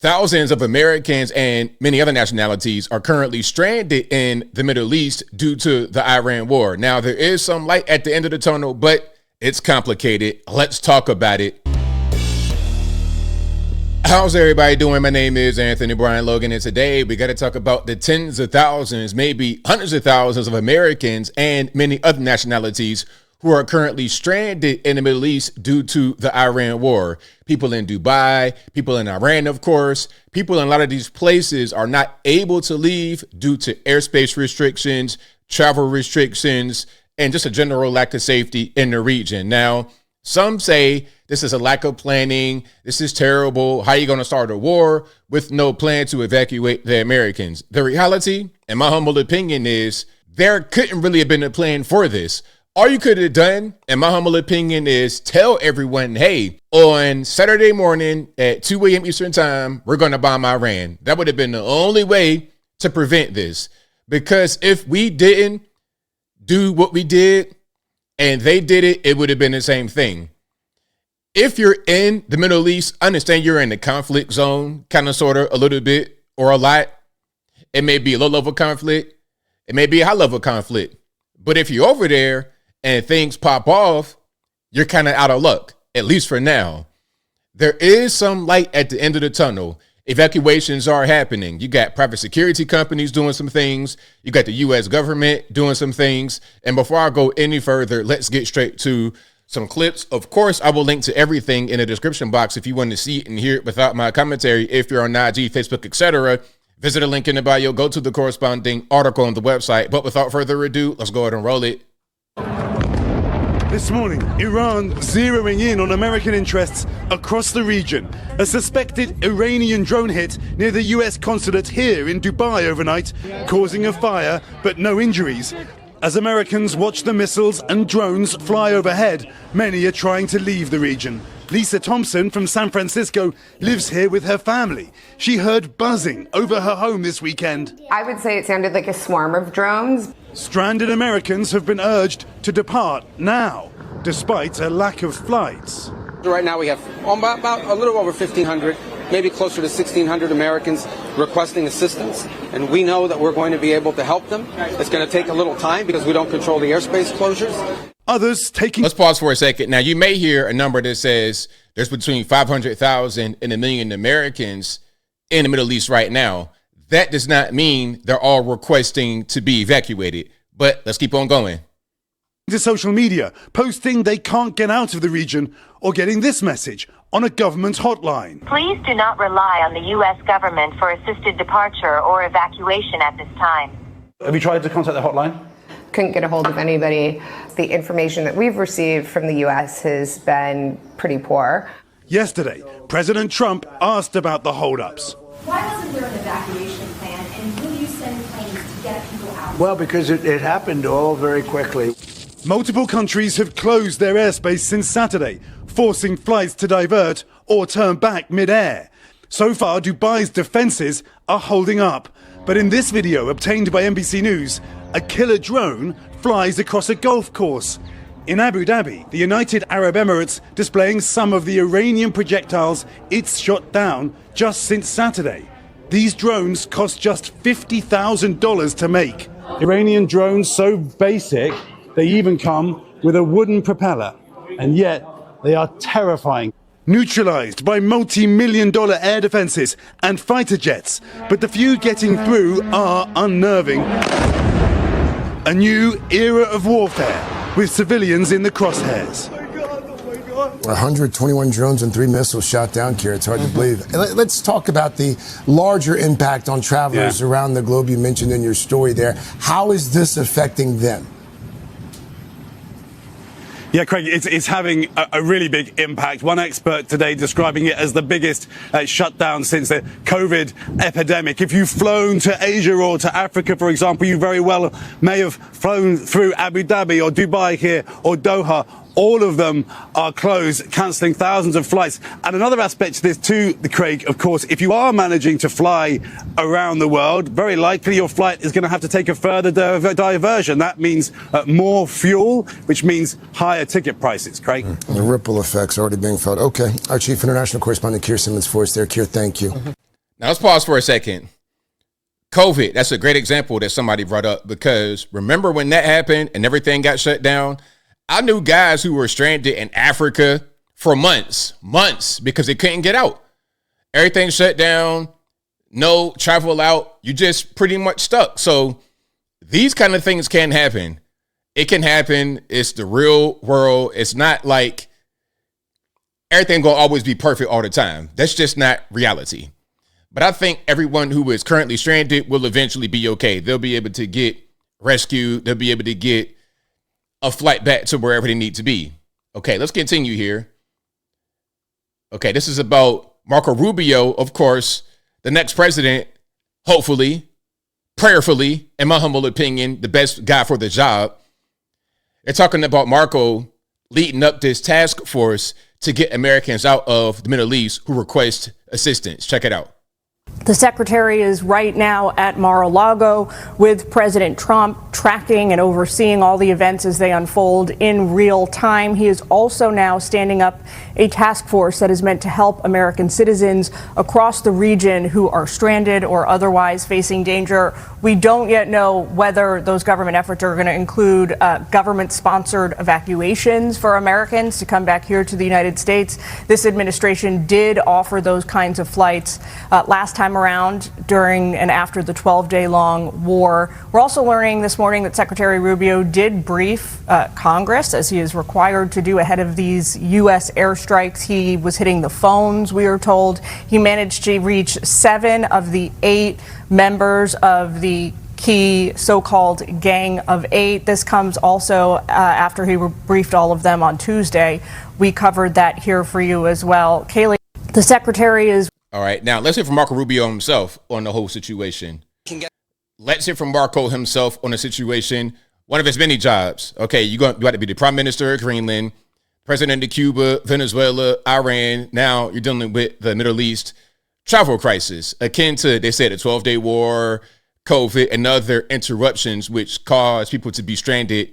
Thousands of Americans and many other nationalities are currently stranded in the Middle East due to the Iran war. Now, there is some light at the end of the tunnel, but it's complicated. Let's talk about it. How's everybody doing? My name is Anthony Brian Logan, and today we got to talk about the tens of thousands, maybe hundreds of thousands of Americans and many other nationalities who are currently stranded in the Middle East due to the Iran war. People in Dubai, people in Iran, of course, people in a lot of these places are not able to leave due to airspace restrictions, travel restrictions, and just a general lack of safety in the region. Now, some say this is a lack of planning. This is terrible. How are you going to start a war with no plan to evacuate the Americans? The reality, in my humble opinion, is there couldn't really have been a plan for this. All you could have done, in my humble opinion, is tell everyone, hey, on Saturday morning at 2 a.m. Eastern time, we're going to bomb Iran. That would have been the only way to prevent this. Because if we didn't do what we did and they did it, it would have been the same thing. If you're in the Middle East, understand you're in the conflict zone, kind of, sort of, a little bit or a lot. It may be a low-level conflict. It may be a high-level conflict. But if you're over there and things pop off, you're kind of out of luck, at least for now. There is some light at the end of the tunnel. Evacuations are happening. You got private security companies doing some things. You got the U.S. government doing some things. And before I go any further, let's get straight to some clips. Of course, I will link to everything in the description box if you want to see it and hear it without my commentary. If you're on IG, Facebook, etc., visit a link in the bio, go to the corresponding article on the website. But without further ado, let's go ahead and roll it. This morning, Iran zeroing in on American interests across the region. A suspected Iranian drone hit near the US consulate here in Dubai overnight, causing a fire but no injuries. As Americans watch the missiles and drones fly overhead, many are trying to leave the region. Lisa Thompson from San Francisco lives here with her family. She heard buzzing over her home this weekend. I would say it sounded like a swarm of drones. Stranded Americans have been urged to depart now, despite a lack of flights. Right now we have about a little over 1,500, maybe closer to 1,600 Americans requesting assistance. And we know that we're going to be able to help them. It's going to take a little time because we don't control the airspace closures. Others taking... Let's pause for a second. Now, you may hear a number that says there's between 500,000 and 1 million Americans in the Middle East right now. That does not mean they're all requesting to be evacuated. But let's keep on going. To social media, posting they can't get out of the region, or getting this message on a government hotline. Please do not rely on the U.S. government for assisted departure or evacuation at this time. Have you tried to contact the hotline? Couldn't get a hold of anybody. The information that we've received from the U.S. has been pretty poor. Yesterday, President Trump asked about the holdups. Why wasn't there an evacuation plan, and will you send planes to get people out? Well, because it happened all very quickly. Multiple countries have closed their airspace since Saturday, forcing flights to divert or turn back mid-air. So far, Dubai's defences are holding up. But in this video obtained by NBC News, a killer drone flies across a golf course. In Abu Dhabi, the United Arab Emirates displaying some of the Iranian projectiles it's shot down just since Saturday. These drones cost just $50,000 to make. Iranian drones so basic, they even come with a wooden propeller, and yet they are terrifying. Neutralized by multi-million-dollar air defenses and fighter jets, but the few getting through are unnerving. A new era of warfare with civilians in the crosshairs. 121 drones and 3 missiles shot down, Kira. It's hard to believe. Let's talk about the larger impact on travelers around the globe you mentioned in your story there. How is this affecting them? Yeah, Craig, it's having a really big impact. One expert today describing it as the biggest shutdown since the COVID epidemic. If you've flown to Asia or to Africa, for example, you very well may have flown through Abu Dhabi or Dubai here or Doha. All of them are closed, cancelling thousands of flights. And another aspect to this too, Craig, of course, if you are managing to fly around the world, very likely your flight is going to have to take a further diversion. That means more fuel, which means higher ticket prices, Craig. The ripple effects already being felt. Okay. Our chief international correspondent, Keir Simmons, for us there. Keir, thank you. Now let's pause for a second. COVID, that's a great example that somebody brought up, because remember when that happened and everything got shut down? I knew guys who were stranded in Africa for months, because they couldn't get out. Everything shut down, no travel out. You just pretty much stuck. So these kind of things can happen. It can happen. It's the real world. It's not like everything will always be perfect all the time. That's just not reality. But I think everyone who is currently stranded will eventually be okay. They'll be able to get rescued. They'll be able to get a flight back to wherever they need to be. Okay, let's continue here. Okay, this is about Marco Rubio, of course, the next president, hopefully, prayerfully, in my humble opinion, the best guy for the job. They're talking about Marco leading up this task force to get Americans out of the Middle East who request assistance. Check it out. The secretary is right now at Mar-a-Lago with President Trump, tracking and overseeing all the events as they unfold in real time. He is also now standing up a task force that is meant to help American citizens across the region who are stranded or otherwise facing danger. We don't yet know whether those government efforts are going to include government-sponsored evacuations for Americans to come back here to the United States. This administration did offer those kinds of flights last time around during and after the 12-day-long war. We're also learning this morning that Secretary Rubio did brief Congress, as he is required to do ahead of these U.S. airstrikes. He was hitting the phones, we are told. He managed to reach 7 of the 8 members of the key so-called Gang of 8. This comes also after he briefed all of them on Tuesday. We covered that here for you as well. Kaylee, the secretary is... All right, now let's hear from Marco Rubio himself on the whole situation. Let's hear from Marco himself on the situation. One of his many jobs. Okay, you got to be the prime minister of Greenland, president of Cuba, Venezuela, Iran. Now you're dealing with the Middle East travel crisis, akin to, they said, a 12-day war, COVID, and other interruptions which cause people to be stranded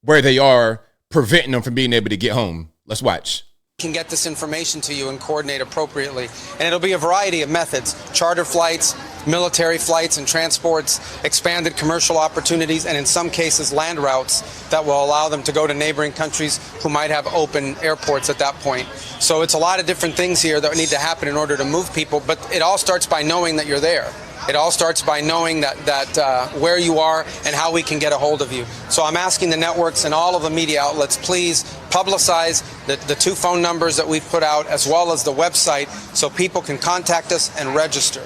where they are, preventing them from being able to get home. Let's watch. Can get this information to you and coordinate appropriately. And it'll be a variety of methods: charter flights, military flights and transports, expanded commercial opportunities, and in some cases land routes that will allow them to go to neighboring countries who might have open airports at that point. So it's a lot of different things here that need to happen in order to move people, but it all starts by knowing that you're there. It all starts by knowing that where you are and how we can get a hold of you. So I'm asking the networks and all of the media outlets, please publicize the 2 phone numbers that we've put out, as well as the website, so people can contact us and register.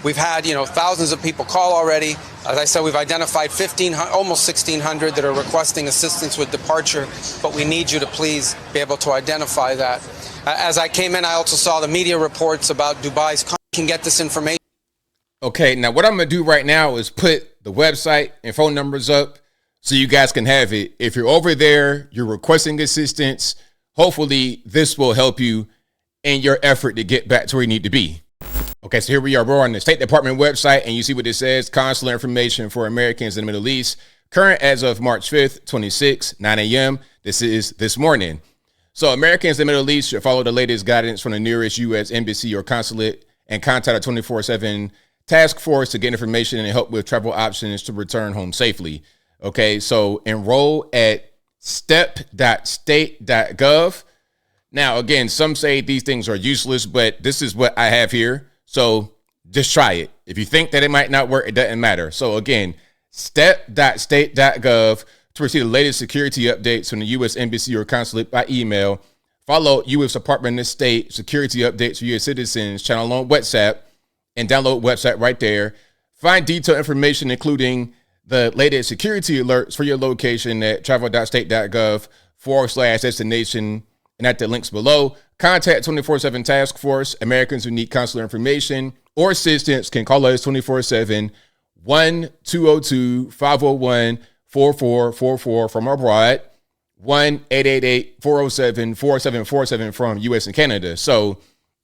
We've had, thousands of people call already. As I said, we've identified almost 1,600 that are requesting assistance with departure, but we need you to please be able to identify that. As I came in, I also saw the media reports about Dubai's. Can get this information. Okay, now what I'm going to do right now is put the website and phone numbers up so you guys can have it. If you're over there, you're requesting assistance, hopefully this will help you in your effort to get back to where you need to be. Okay, so here we are. We're on the State Department website, and you see what it says: consular information for Americans in the Middle East. Current as of March 5th, 26, 9 a.m. This is this morning. So Americans in the Middle East should follow the latest guidance from the nearest U.S. embassy or consulate and contact a 24/7 task force to get information and help with travel options to return home safely. Okay, so enroll at step.state.gov. Now, again, some say these things are useless, but this is what I have here. So just try it. If you think that it might not work, it doesn't matter. So again, step.state.gov to receive the latest security updates from the U.S. Embassy or Consulate by email. Follow U.S. Department of State security updates for U.S. citizens channel on WhatsApp and download website right there. Find detailed information, including the latest security alerts for your location at travel.state.gov/destination and at the links below. Contact 24/7 Task Force. Americans who need consular information or assistance can call us 24/7 1-202-501-4444 from abroad, 1-888-407-4747 from U.S. and Canada. So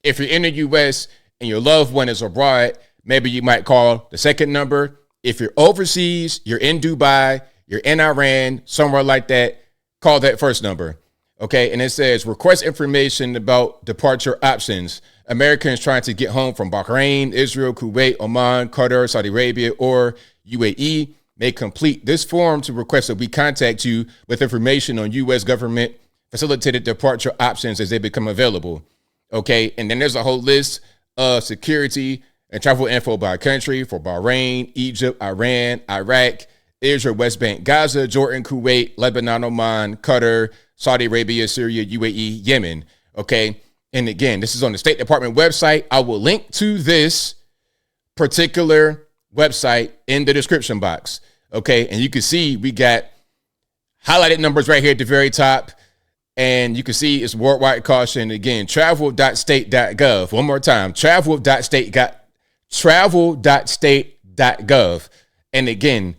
if you're in the U.S. and your loved one is abroad, maybe you might call the second number. If you're overseas, you're in Dubai, you're in Iran, somewhere like that, call that first number. Okay, and it says request information about departure options. Americans trying to get home from Bahrain, Israel, Kuwait, Oman, Qatar, Saudi Arabia, or UAE may complete this form to request that we contact you with information on U.S. government facilitated departure options as they become available. Okay, and then there's a whole list of security and travel info by country for Bahrain, Egypt, Iran, Iraq, Israel, West Bank, Gaza, Jordan, Kuwait, Lebanon, Oman, Qatar, Saudi Arabia, Syria, UAE, Yemen. Okay, and again, this is on the State Department website. I will link to this particular website in the description box. Okay, and you can see we got highlighted numbers right here at the very top. And you can see it's worldwide caution. Again, travel.state.gov. One more time, travel.state.gov. And again,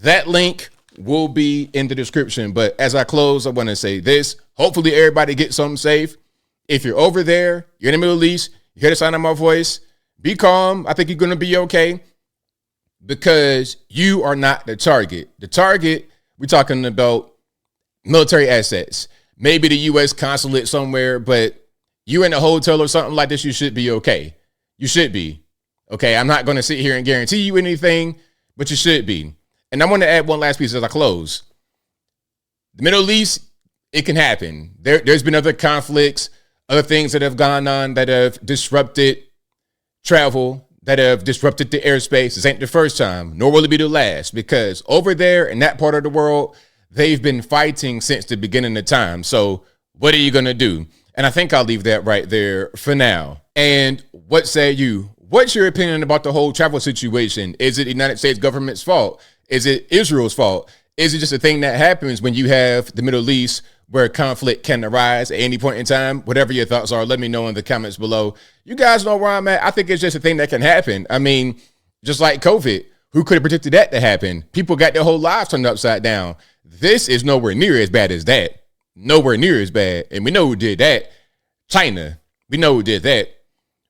that link will be in the description. But as I close, I want to say this. Hopefully everybody gets something safe. If you're over there, you're in the Middle East, you hear the sound of my voice, be calm. I think you're going to be okay because you are not the target. The target, we're talking about military assets. Maybe the U.S. consulate somewhere, but you in a hotel or something like this, you should be okay. You should be. Okay, I'm not going to sit here and guarantee you anything, but you should be. And I want to add one last piece as I close. The Middle East, it can happen. There's been other conflicts, other things that have gone on that have disrupted travel, that have disrupted the airspace. This ain't the first time, nor will it be the last, because over there in that part of the world, they've been fighting since the beginning of time. So what are you going to do? And I think I'll leave that right there for now. And what say you? What's your opinion about the whole travel situation? Is it the United States government's fault? Is it Israel's fault? Is it just a thing that happens when you have the Middle East where conflict can arise at any point in time? Whatever your thoughts are, let me know in the comments below. You guys know where I'm at. I think it's just a thing that can happen. I mean, just like COVID, who could have predicted that to happen? People got their whole lives turned upside down. This is nowhere near as bad as that. Nowhere near as bad. And we know who did that. China. We know who did that.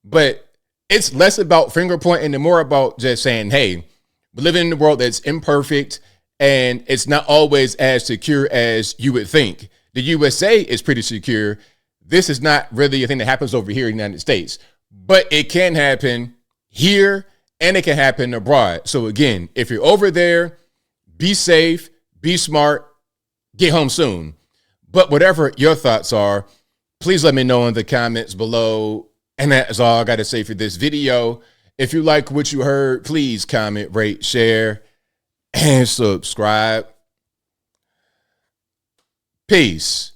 But it's less about finger pointing and more about just saying, hey, we live in a world that's imperfect and it's not always as secure as you would think. The USA is pretty secure. This is not really a thing that happens over here in the United States. But it can happen here and it can happen abroad. So again, if you're over there, be safe. Be smart, get home soon. But whatever your thoughts are, please let me know in the comments below. And that's all I got to say for this video. If you like what you heard, please comment, rate, share, and subscribe. Peace.